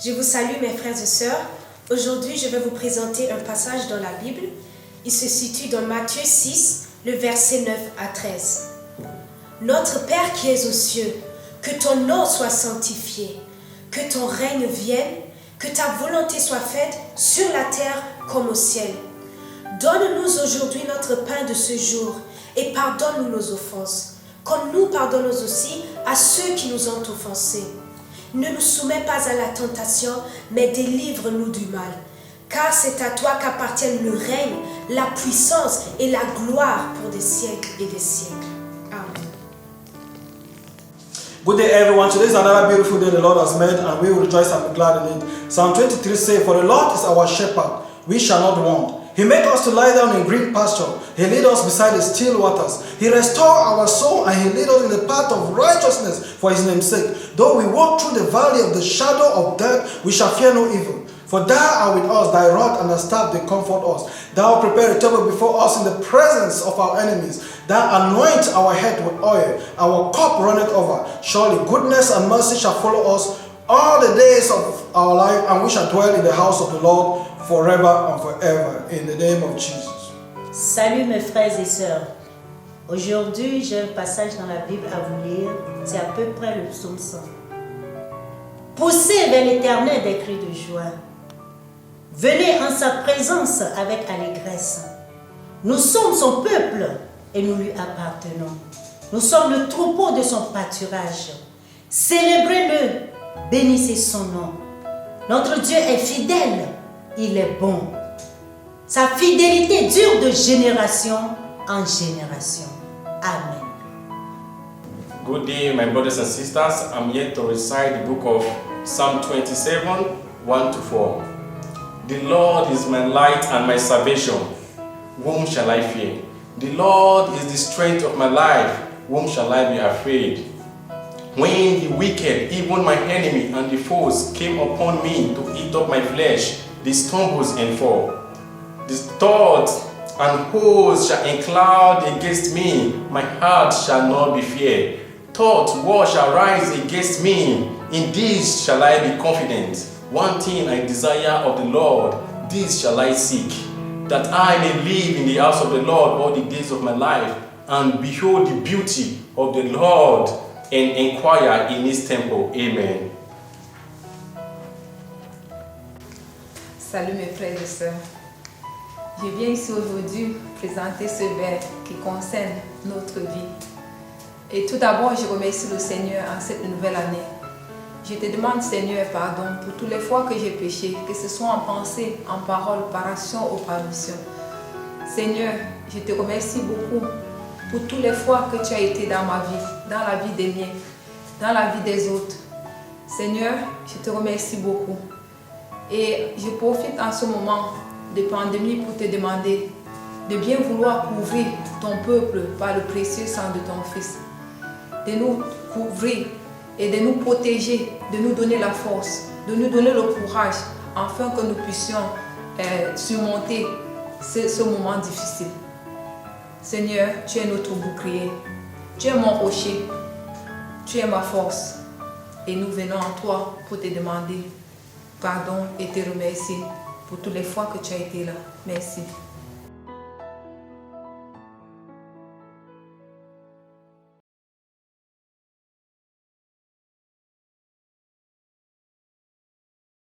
Je vous salue mes frères et sœurs. Aujourd'hui, je vais vous présenter un passage dans la Bible. Il se situe dans Matthieu 6, le verset 9 à 13. Notre Père qui es aux cieux, que ton nom soit sanctifié, que ton règne vienne, que ta volonté soit faite sur la terre comme au ciel. Donne-nous aujourd'hui notre pain de ce jour et pardonne-nous nos offenses, comme nous pardonnons aussi à ceux qui nous ont offensés. Ne nous soumets pas à la tentation, mais délivre-nous du mal. Car c'est à toi qu'appartiennent le règne, la puissance et la gloire pour des siècles et des siècles. Amen. Good day, everyone. Today is another beautiful day the Lord has made, and we will rejoice and be glad in it. Psalm 23 says, "For the Lord is our shepherd, we shall not want. He makes us to lie down in green pasture. He leads us beside the still waters. He restores our soul, and He leads us in the path of righteousness for His name's sake. Though we walk through the valley of the shadow of death, we shall fear no evil. For thou art with us, thy rod and thy staff, they comfort us. Thou prepare a table before us in the presence of our enemies. Thou anoint our head with oil, our cup runneth over. Surely goodness and mercy shall follow us all the days of our life, and we shall dwell in the house of the Lord forever and forever. In the name of Jesus." Salut mes frères et sœurs. Aujourd'hui, j'ai un passage dans la Bible à vous lire. C'est à peu près le psaume 100. Poussez vers l'Éternel des cris de joie. Venez en sa présence avec allégresse. Nous sommes son peuple et nous lui appartenons. Nous sommes le troupeau de son pâturage. Célébrez-le, bénissez son nom. Notre Dieu est fidèle, il est bon. Sa fidélité dure de génération en génération. Amen. Good day, my brothers and sisters. I'm here to recite the book of Psalm 27, 1 to 4. The Lord is my light and my salvation. Whom shall I fear? The Lord is the strength of my life. Whom shall I be afraid? When the wicked, even my enemy and the foes, came upon me to eat up my flesh, they stumbles and fall. The thoughts and hosts shall encloud against me. My heart shall not be feared. Thought war shall rise against me. In this shall I be confident. One thing I desire of the Lord, this shall I seek, that I may live in the house of the Lord all the days of my life, and behold the beauty of the Lord, and inquire in His temple. Amen. Salut mes frères et sœurs. Je viens ici aujourd'hui présenter ce verbe qui concerne notre vie. Et tout d'abord, je remercie le Seigneur en cette nouvelle année. Je te demande, Seigneur, pardon pour toutes les fois que j'ai péché, que ce soit en pensée, en parole, par action ou par mission. Seigneur, je te remercie beaucoup pour toutes les fois que tu as été dans ma vie, dans la vie des miens, dans la vie des autres. Seigneur, je te remercie beaucoup. Et je profite en ce moment de pandémie pour te demander de bien vouloir couvrir ton peuple par le précieux sang de ton Fils. De nous couvrir et de nous protéger, de nous donner la force, de nous donner le courage afin que nous puissions surmonter ce moment difficile. Seigneur, tu es notre bouclier, tu es mon rocher, tu es ma force et nous venons en toi pour te demander pardon et te remercier pour toutes les fois que tu as été là. Merci.